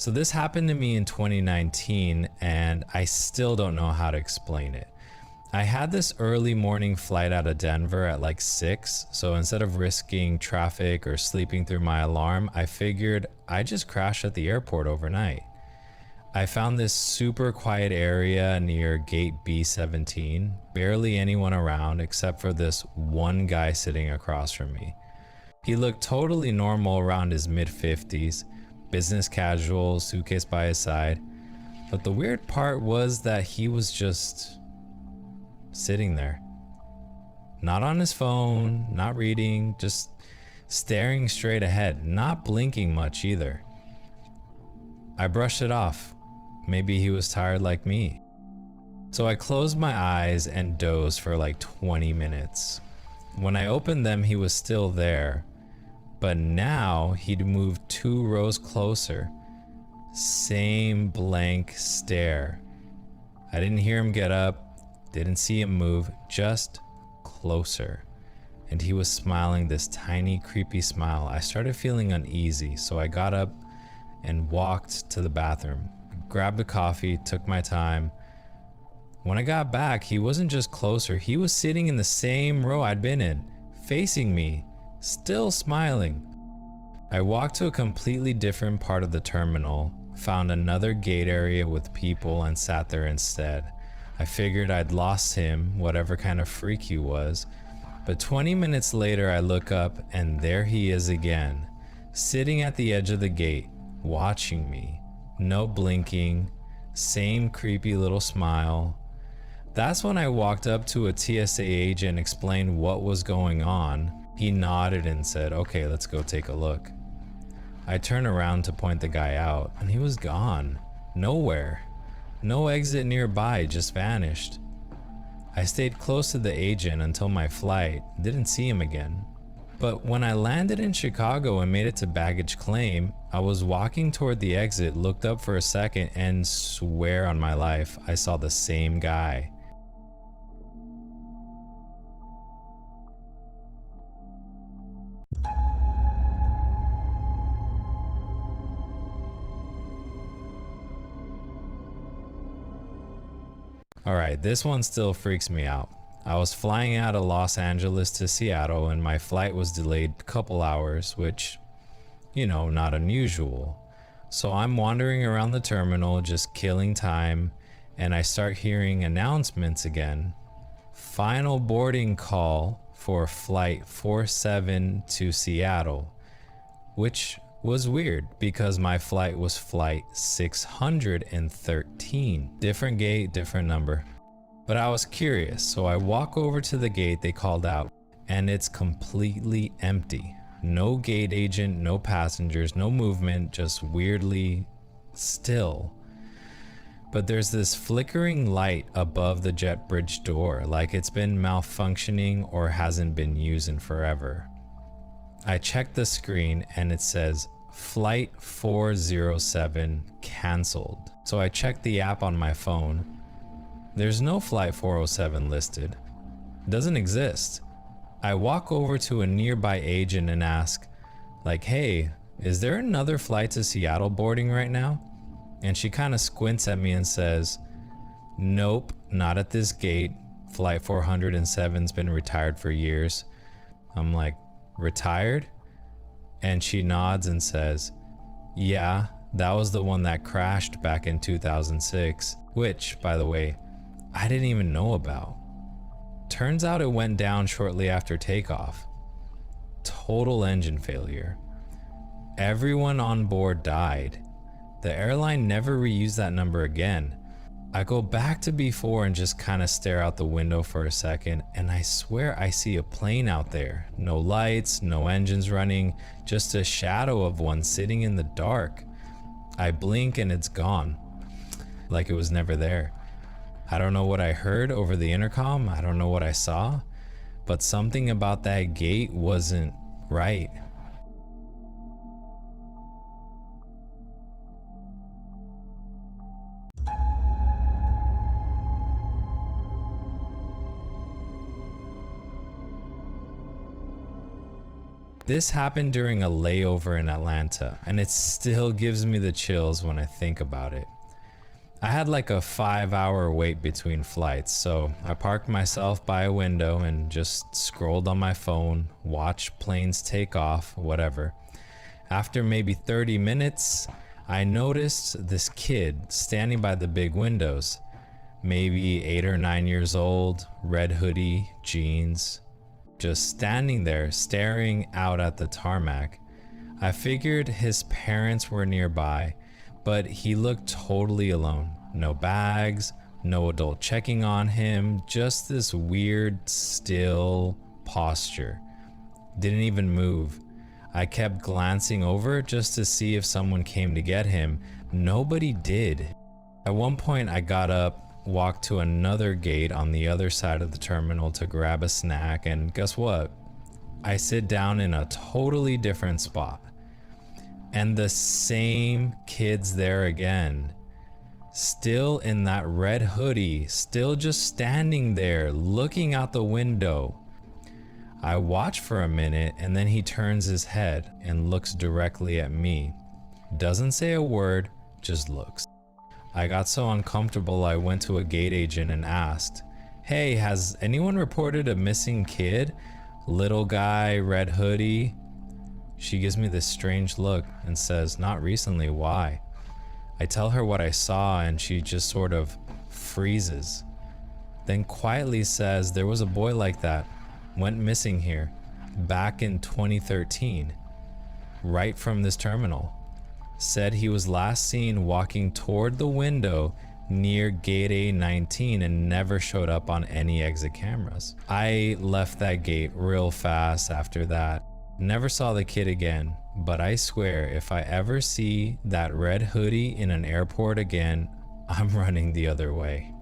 So this happened to me in 2019 and I still don't know how to explain it. I had this early morning flight out of Denver at like 6, so instead of risking traffic or sleeping through my alarm, I figured I'd just crash at the airport overnight. I found this super quiet area near gate B17, barely anyone around except for this one guy sitting across from me. He looked totally normal around his mid-50s, business casual, suitcase by his side, but the weird part was that he was just sitting there. Not on his phone, not reading, just staring straight ahead, not blinking much either. I brushed it off. Maybe he was tired like me. So I closed my eyes and dozed for like 20 minutes. When I opened them, he was still there, but now he'd moved 2 rows closer. Same blank stare. I didn't hear him get up, didn't see him move, just closer. And he was smiling this tiny, creepy smile. I started feeling uneasy, so I got up and walked to the bathroom, grabbed a coffee, took my time. When I got back, he wasn't just closer, he was sitting in the same row I'd been in, facing me, still smiling. I walked to a completely different part of the terminal, found another gate area with people and sat there instead. I figured I'd lost him, whatever kind of freak he was, but 20 minutes later I look up and there he is again, sitting at the edge of the gate, watching me. No blinking, same creepy little smile. That's when I walked up to a TSA agent and explained what was going on. He nodded and said, "Okay, let's go take a look." I turned around to point the guy out and he was gone. Nowhere. No exit nearby, just vanished. I stayed close to the agent until my flight, didn't see him again. But when I landed in Chicago and made it to baggage claim, I was walking toward the exit, looked up for a second, and swear on my life, I saw the same guy. Alright, this one still freaks me out. I was flying out of Los Angeles to Seattle and my flight was delayed a couple hours, which, you know, not unusual. So I'm wandering around the terminal, just killing time, and I start hearing announcements again. Final boarding call for flight 47 to Seattle, which was weird because my flight was flight 613. Different gate, different number. But I was curious, so I walk over to the gate they called out, and it's completely empty. No gate agent, no passengers, no movement, just weirdly still. But there's this flickering light above the jet bridge door, like it's been malfunctioning or hasn't been used in forever. I check the screen and it says flight 407 canceled. So I check the app on my phone. There's no flight 407 listed. Doesn't exist. I walk over to a nearby agent and ask, like, "Hey, is there another flight to Seattle boarding right now?" And she kind of squints at me and says, "Nope, not at this gate. Flight 407's been retired for years." I'm like, "Retired?" And she nods and says, "Yeah, that was the one that crashed back in 2006, which, by the way, I didn't even know about. Turns out it went down shortly after takeoff. Total engine failure. Everyone on board died. The airline never reused that number again." I go back to before and just kind of stare out the window for a second, and I swear I see a plane out there. No lights, no engines running, just a shadow of one sitting in the dark. I blink and it's gone, like it was never there. I don't know what I heard over the intercom, I don't know what I saw, but something about that gate wasn't right. This happened during a layover in Atlanta, and it still gives me the chills when I think about it. I had like a 5-hour wait between flights, so I parked myself by a window and just scrolled on my phone, watched planes take off, whatever. After maybe 30 minutes, I noticed this kid standing by the big windows, maybe 8 or 9 years old, red hoodie, jeans, just standing there staring out at the tarmac. I figured his parents were nearby, but he looked totally alone. No bags, no adult checking on him, just this weird, still posture. Didn't even move. I kept glancing over just to see if someone came to get him. Nobody did. At one point, I got up, walked to another gate on the other side of the terminal to grab a snack, and guess what? I sit down in a totally different spot. And the same kid's there again. Still in that red hoodie, still just standing there, looking out the window. I watch for a minute and then he turns his head and looks directly at me. Doesn't say a word, just looks. I got so uncomfortable I went to a gate agent and asked, "Hey, has anyone reported a missing kid? Little guy, red hoodie?" She gives me this strange look and says, "Not recently, why?" I tell her what I saw and she just sort of freezes. Then quietly says there was a boy like that, went missing here, back in 2013, right from this terminal. Said he was last seen walking toward the window near gate A19 and never showed up on any exit cameras. I left that gate real fast after that. Never saw the kid again, but I swear if I ever see that red hoodie in an airport again, I'm running the other way.